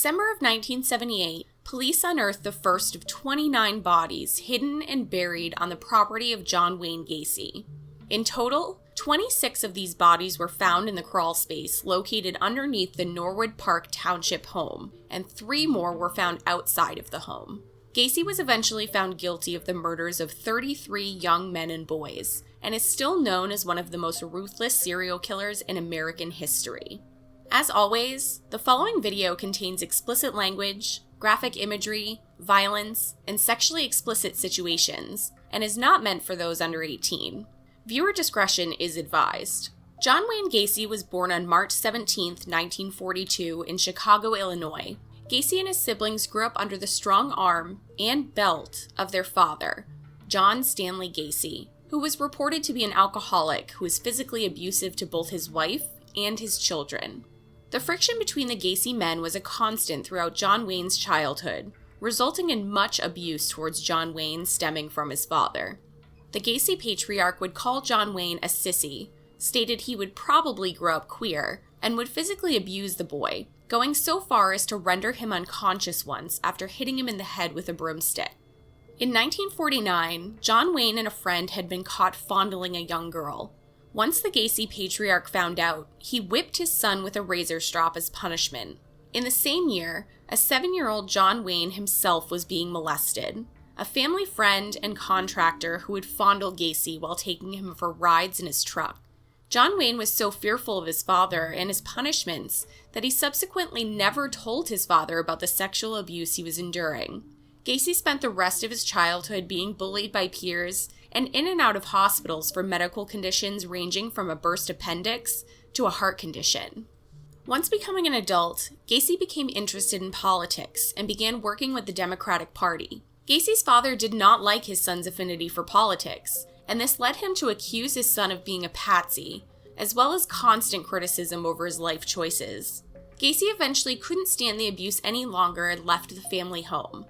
December of 1978, police unearthed the first of 29 bodies hidden and buried on the property of John Wayne Gacy. In total, 26 of these bodies were found in the crawl space located underneath the Norwood Park Township home, and 3 more were found outside of the home. Gacy was eventually found guilty of the murders of 33 young men and boys, and is still known as one of the most ruthless serial killers in American history. As always, the following video contains explicit language, graphic imagery, violence, and sexually explicit situations, and is not meant for those under 18. Viewer discretion is advised. John Wayne Gacy was born on March 17, 1942, in Chicago, Illinois. Gacy and his siblings grew up under the strong arm and belt of their father, John Stanley Gacy, who was reported to be an alcoholic who was physically abusive to both his wife and his children. The friction between the Gacy men was a constant throughout John Wayne's childhood, resulting in much abuse towards John Wayne stemming from his father. The Gacy patriarch would call John Wayne a sissy, stated he would probably grow up queer, and would physically abuse the boy, going so far as to render him unconscious once after hitting him in the head with a broomstick. In 1949, John Wayne and a friend had been caught fondling a young girl. Once the Gacy patriarch found out, he whipped his son with a razor strop as punishment. In the same year, a 7-year-old John Wayne himself was being molested. A family friend and contractor who would fondle Gacy while taking him for rides in his truck. John Wayne was so fearful of his father and his punishments that he subsequently never told his father about the sexual abuse he was enduring. Gacy spent the rest of his childhood being bullied by peers and in and out of hospitals for medical conditions ranging from a burst appendix to a heart condition. Once becoming an adult, Gacy became interested in politics and began working with the Democratic Party. Gacy's father did not like his son's affinity for politics, and this led him to accuse his son of being a patsy, as well as constant criticism over his life choices. Gacy eventually couldn't stand the abuse any longer and left the family home.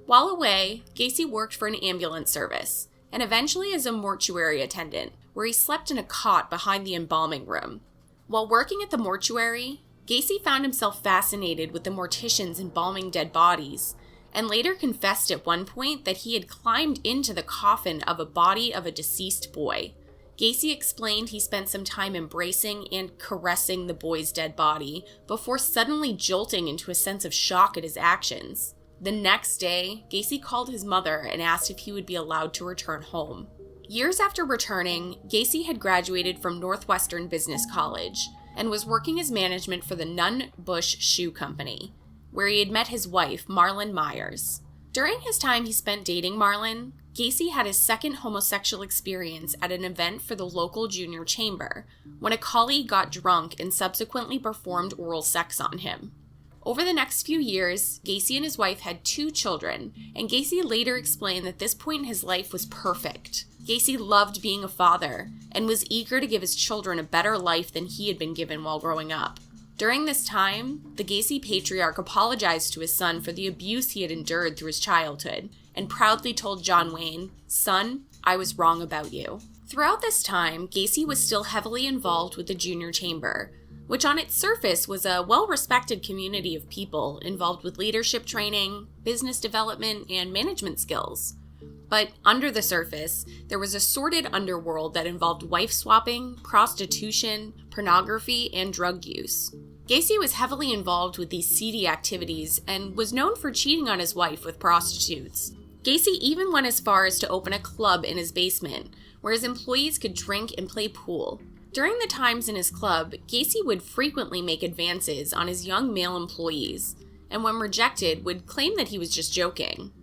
While away, Gacy worked for an ambulance service, and eventually as a mortuary attendant, where he slept in a cot behind the embalming room. While working at the mortuary, Gacy found himself fascinated with the morticians embalming dead bodies, and later confessed at one point that he had climbed into the coffin of a body of a deceased boy. Gacy explained he spent some time embracing and caressing the boy's dead body before suddenly jolting into a sense of shock at his actions. The next day, Gacy called his mother and asked if he would be allowed to return home. Years after returning, Gacy had graduated from Northwestern Business College and was working as management for the Nunn Bush Shoe Company, where he had met his wife, Marlon Myers. During his time he spent dating Marlon, Gacy had his second homosexual experience at an event for the local junior chamber, when a colleague got drunk and subsequently performed oral sex on him. Over the next few years, Gacy and his wife had 2 children, and Gacy later explained that this point in his life was perfect. Gacy loved being a father, and was eager to give his children a better life than he had been given while growing up. During this time, the Gacy patriarch apologized to his son for the abuse he had endured through his childhood, and proudly told John Wayne, "Son, I was wrong about you." Throughout this time, Gacy was still heavily involved with the junior chamber, which on its surface was a well-respected community of people involved with leadership training, business development, and management skills. But under the surface, there was a sordid underworld that involved wife swapping, prostitution, pornography, and drug use. Gacy was heavily involved with these seedy activities and was known for cheating on his wife with prostitutes. Gacy even went as far as to open a club in his basement, where his employees could drink and play pool. During the times in his club, Gacy would frequently make advances on his young male employees, and when rejected, would claim that he was just joking.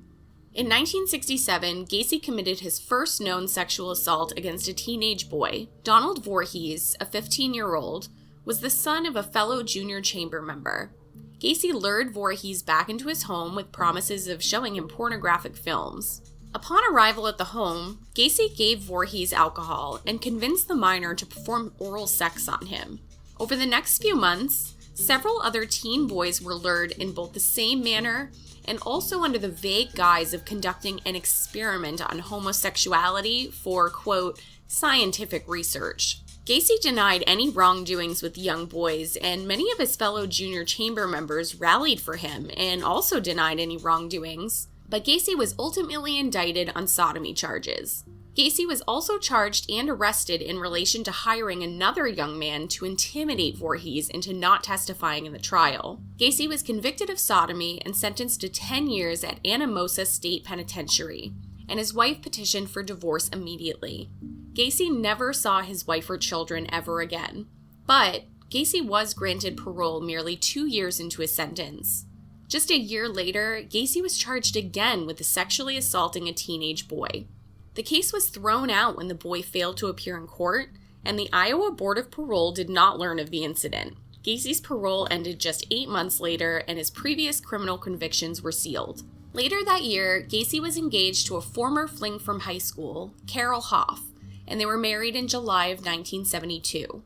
In 1967, Gacy committed his first known sexual assault against a teenage boy. Donald Voorhees, a 15-year-old, was the son of a fellow junior chamber member. Gacy lured Voorhees back into his home with promises of showing him pornographic films. Upon arrival at the home, Gacy gave Voorhees alcohol and convinced the minor to perform oral sex on him. Over the next few months, several other teen boys were lured in both the same manner and also under the vague guise of conducting an experiment on homosexuality for, quote, scientific research. Gacy denied any wrongdoings with young boys, and many of his fellow junior chamber members rallied for him and also denied any wrongdoings. But Gacy was ultimately indicted on sodomy charges. Gacy was also charged and arrested in relation to hiring another young man to intimidate Voorhees into not testifying in the trial. Gacy was convicted of sodomy and sentenced to 10 years at Anamosa State Penitentiary, and his wife petitioned for divorce immediately. Gacy never saw his wife or children ever again, but Gacy was granted parole merely 2 years into his sentence. Just a year later, Gacy was charged again with sexually assaulting a teenage boy. The case was thrown out when the boy failed to appear in court, and the Iowa Board of Parole did not learn of the incident. Gacy's parole ended just 8 months later, and his previous criminal convictions were sealed. Later that year, Gacy was engaged to a former fling from high school, Carol Hoff, and they were married in July of 1972.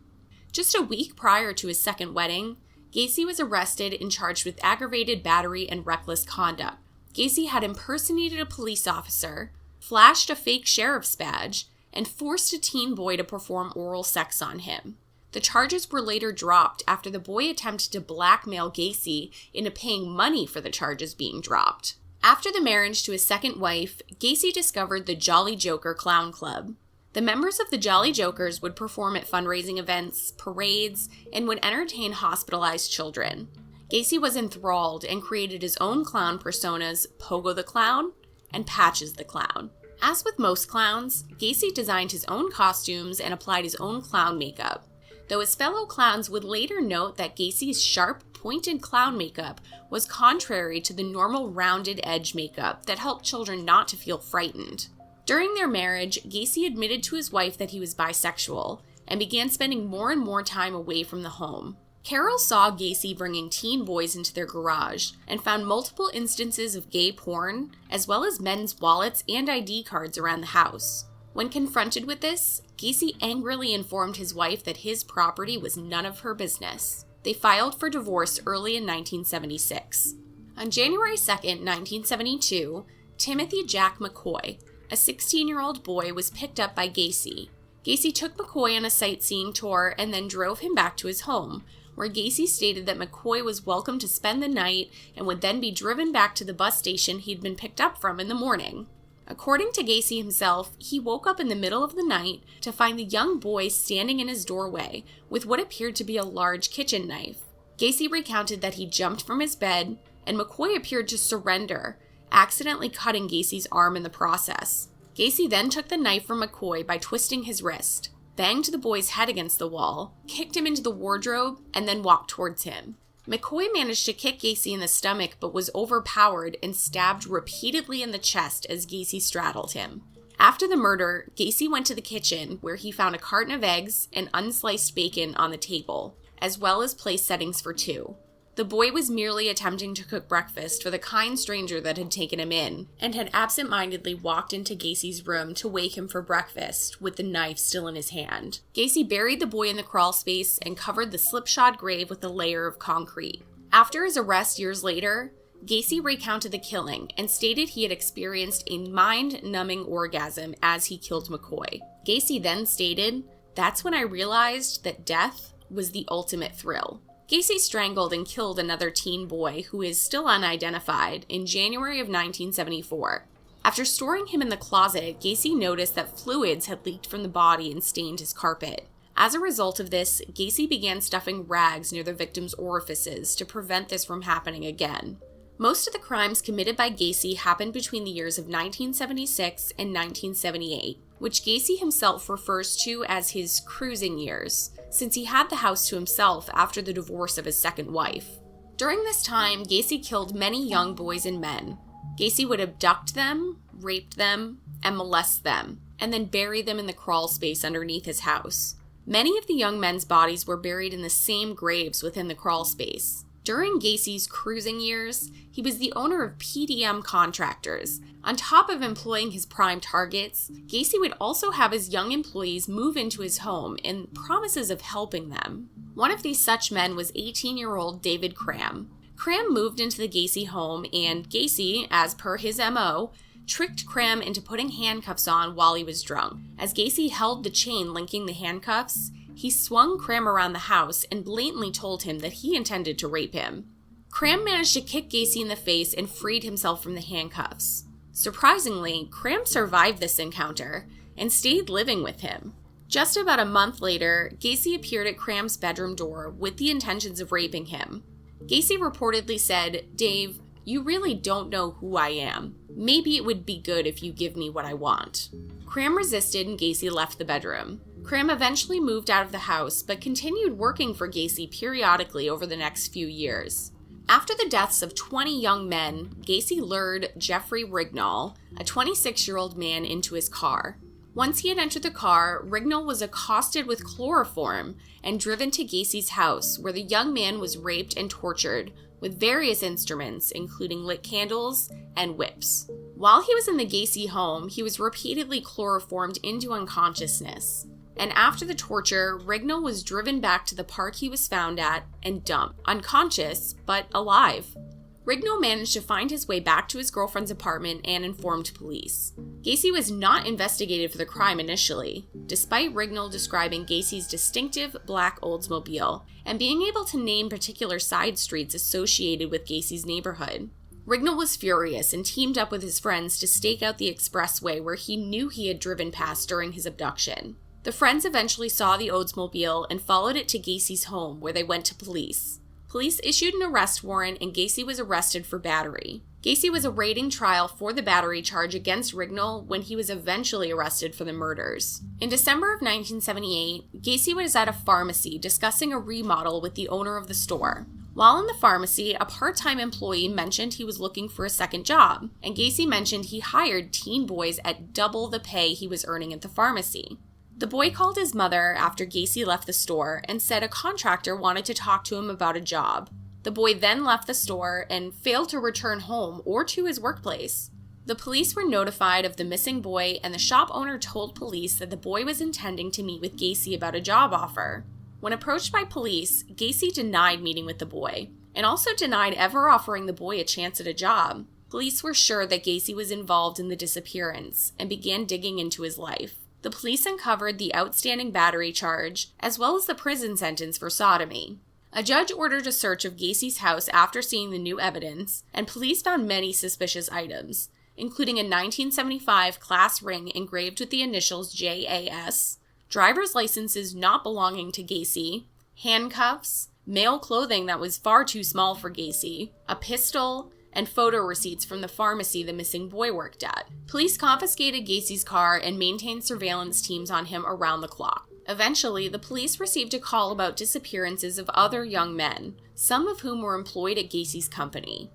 Just a week prior to his second wedding, Gacy was arrested and charged with aggravated battery and reckless conduct. Gacy had impersonated a police officer, flashed a fake sheriff's badge, and forced a teen boy to perform oral sex on him. The charges were later dropped after the boy attempted to blackmail Gacy into paying money for the charges being dropped. After the marriage to his second wife, Gacy discovered the Jolly Joker Clown Club. The members of the Jolly Jokers would perform at fundraising events, parades, and would entertain hospitalized children. Gacy was enthralled and created his own clown personas, Pogo the Clown and Patches the Clown. As with most clowns, Gacy designed his own costumes and applied his own clown makeup, though his fellow clowns would later note that Gacy's sharp, pointed clown makeup was contrary to the normal rounded edge makeup that helped children not to feel frightened. During their marriage, Gacy admitted to his wife that he was bisexual and began spending more and more time away from the home. Carol saw Gacy bringing teen boys into their garage and found multiple instances of gay porn, as well as men's wallets and ID cards around the house. When confronted with this, Gacy angrily informed his wife that his property was none of her business. They filed for divorce early in 1976. On January 2, 1972, Timothy Jack McCoy, a 16-year-old boy, was picked up by Gacy. Gacy took McCoy on a sightseeing tour and then drove him back to his home, where Gacy stated that McCoy was welcome to spend the night and would then be driven back to the bus station he'd been picked up from in the morning. According to Gacy himself, he woke up in the middle of the night to find the young boy standing in his doorway with what appeared to be a large kitchen knife. Gacy recounted that he jumped from his bed, and McCoy appeared to surrender, accidentally cutting Gacy's arm in the process. Gacy then took the knife from McCoy by twisting his wrist, banged the boy's head against the wall, kicked him into the wardrobe, and then walked towards him. McCoy managed to kick Gacy in the stomach but was overpowered and stabbed repeatedly in the chest as Gacy straddled him. After the murder, Gacy went to the kitchen where he found a carton of eggs and unsliced bacon on the table, as well as place settings for two. The boy was merely attempting to cook breakfast for the kind stranger that had taken him in, and had absent-mindedly walked into Gacy's room to wake him for breakfast, with the knife still in his hand. Gacy buried the boy in the crawl space and covered the slipshod grave with a layer of concrete. After his arrest years later, Gacy recounted the killing and stated he had experienced a mind-numbing orgasm as he killed McCoy. Gacy then stated, "That's when I realized that death was the ultimate thrill." Gacy strangled and killed another teen boy, who is still unidentified, in January of 1974. After storing him in the closet, Gacy noticed that fluids had leaked from the body and stained his carpet. As a result of this, Gacy began stuffing rags near the victim's orifices to prevent this from happening again. Most of the crimes committed by Gacy happened between the years of 1976 and 1978, which Gacy himself refers to as his cruising years, since he had the house to himself after the divorce of his second wife. During this time, Gacy killed many young boys and men. Gacy would abduct them, rape them, and molest them, and then bury them in the crawl space underneath his house. Many of the young men's bodies were buried in the same graves within the crawl space. During Gacy's cruising years, he was the owner of PDM contractors. On top of employing his prime targets, Gacy would also have his young employees move into his home in promises of helping them. One of these such men was 18-year-old David Cram. Cram moved into the Gacy home, and Gacy, as per his MO, tricked Cram into putting handcuffs on while he was drunk. As Gacy held the chain linking the handcuffs, he swung Cram around the house and blatantly told him that he intended to rape him. Cram managed to kick Gacy in the face and freed himself from the handcuffs. Surprisingly, Cram survived this encounter and stayed living with him. Just about a month later, Gacy appeared at Cram's bedroom door with the intentions of raping him. Gacy reportedly said, "Dave, you really don't know who I am. Maybe it would be good if you give me what I want." Cram resisted and Gacy left the bedroom. Cram eventually moved out of the house, but continued working for Gacy periodically over the next few years. After the deaths of 20 young men, Gacy lured Jeffrey Rignall, a 26-year-old man, into his car. Once he had entered the car, Rignall was accosted with chloroform and driven to Gacy's house, where the young man was raped and tortured with various instruments, including lit candles and whips. While he was in the Gacy home, he was repeatedly chloroformed into unconsciousness. And after the torture, Rignall was driven back to the park he was found at and dumped, unconscious, but alive. Rignall managed to find his way back to his girlfriend's apartment and informed police. Gacy was not investigated for the crime initially, despite Rignall describing Gacy's distinctive black Oldsmobile and being able to name particular side streets associated with Gacy's neighborhood. Rignall was furious and teamed up with his friends to stake out the expressway where he knew he had driven past during his abduction. The friends eventually saw the Oldsmobile and followed it to Gacy's home, where they went to police. Police issued an arrest warrant and Gacy was arrested for battery. Gacy was awaiting trial for the battery charge against Rignall when he was eventually arrested for the murders. In December of 1978, Gacy was at a pharmacy discussing a remodel with the owner of the store. While in the pharmacy, a part-time employee mentioned he was looking for a second job, and Gacy mentioned he hired teen boys at double the pay he was earning at the pharmacy. The boy called his mother after Gacy left the store and said a contractor wanted to talk to him about a job. The boy then left the store and failed to return home or to his workplace. The police were notified of the missing boy, and the shop owner told police that the boy was intending to meet with Gacy about a job offer. When approached by police, Gacy denied meeting with the boy, and also denied ever offering the boy a chance at a job. Police were sure that Gacy was involved in the disappearance and began digging into his life. The police uncovered the outstanding battery charge, as well as the prison sentence for sodomy. A judge ordered a search of Gacy's house after seeing the new evidence, and police found many suspicious items, including a 1975 class ring engraved with the initials JAS, driver's licenses not belonging to Gacy, handcuffs, male clothing that was far too small for Gacy, a pistol, and photo receipts from the pharmacy the missing boy worked at. Police confiscated Gacy's car and maintained surveillance teams on him around the clock. Eventually, the police received a call about disappearances of other young men, some of whom were employed at Gacy's company.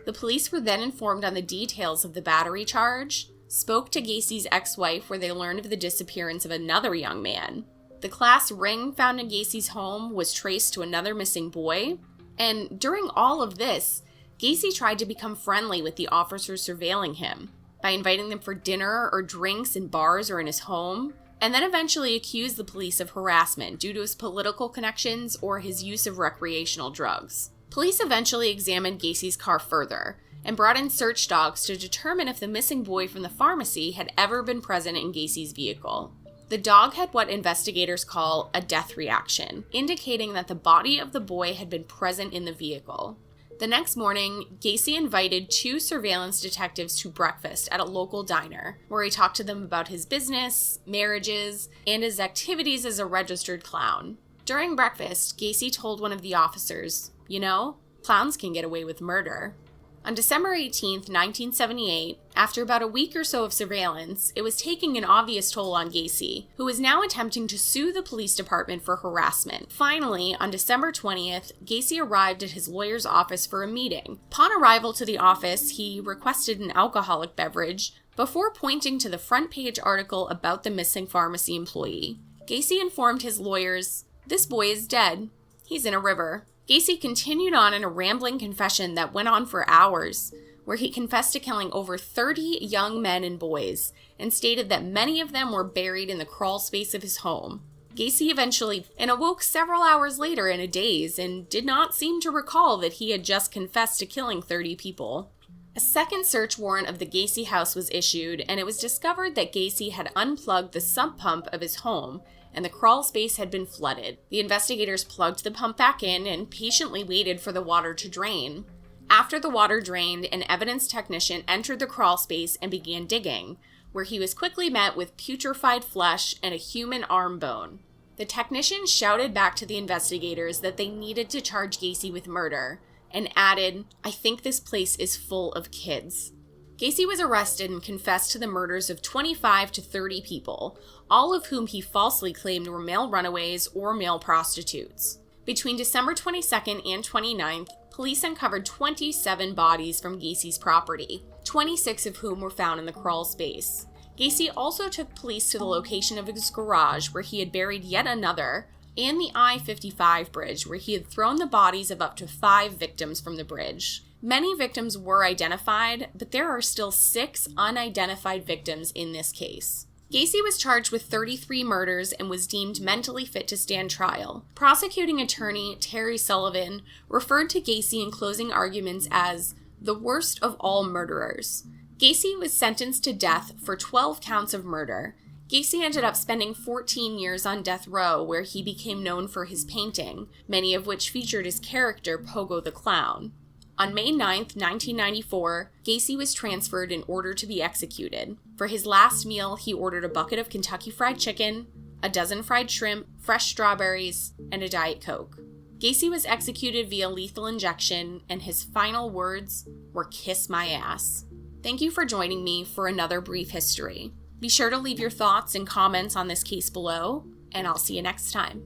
The police were then informed on the details of the battery charge, spoke to Gacy's ex-wife where they learned of the disappearance of another young man. The class ring found in Gacy's home was traced to another missing boy, and during all of this, Gacy tried to become friendly with the officers surveilling him by inviting them for dinner or drinks in bars or in his home, and then eventually accused the police of harassment due to his political connections or his use of recreational drugs. Police eventually examined Gacy's car further and brought in search dogs to determine if the missing boy from the pharmacy had ever been present in Gacy's vehicle. The dog had what investigators call a death reaction, indicating that the body of the boy had been present in the vehicle. The next morning, Gacy invited 2 surveillance detectives to breakfast at a local diner, where he talked to them about his business, marriages, and his activities as a registered clown. During breakfast, Gacy told one of the officers, "You know, clowns can get away with murder." On December 18, 1978, after about a week or so of surveillance, it was taking an obvious toll on Gacy, who was now attempting to sue the police department for harassment. Finally, on December 20th, Gacy arrived at his lawyer's office for a meeting. Upon arrival to the office, he requested an alcoholic beverage before pointing to the front page article about the missing pharmacy employee. Gacy informed his lawyers, "This boy is dead. He's in a river." Gacy continued on in a rambling confession that went on for hours, where he confessed to killing over 30 young men and boys, and stated that many of them were buried in the crawl space of his home. Gacy eventually awoke several hours later in a daze and did not seem to recall that he had just confessed to killing 30 people. A second search warrant of the Gacy house was issued, and it was discovered that Gacy had unplugged the sump pump of his home, and the crawl space had been flooded. The investigators plugged the pump back in and patiently waited for the water to drain. After the water drained, an evidence technician entered the crawl space and began digging, where he was quickly met with putrefied flesh and a human arm bone. The technician shouted back to the investigators that they needed to charge Gacy with murder, and added, "I think this place is full of kids." Gacy was arrested and confessed to the murders of 25 to 30 people, all of whom he falsely claimed were male runaways or male prostitutes. Between December 22nd and 29th, police uncovered 27 bodies from Gacy's property, 26 of whom were found in the crawl space. Gacy also took police to the location of his garage, where he had buried yet another, and the I-55 bridge, where he had thrown the bodies of up to 5 victims from the bridge. Many victims were identified, but there are still 6 unidentified victims in this case. Gacy was charged with 33 murders and was deemed mentally fit to stand trial. Prosecuting attorney Terry Sullivan referred to Gacy in closing arguments as the worst of all murderers. Gacy was sentenced to death for 12 counts of murder. Gacy ended up spending 14 years on death row, where he became known for his painting, many of which featured his character Pogo the Clown. On May 9, 1994, Gacy was transferred in order to be executed. For his last meal, he ordered a bucket of Kentucky Fried Chicken, a dozen fried shrimp, fresh strawberries, and a Diet Coke. Gacy was executed via lethal injection, and his final words were, "Kiss my ass." Thank you for joining me for another brief history. Be sure to leave your thoughts and comments on this case below, and I'll see you next time.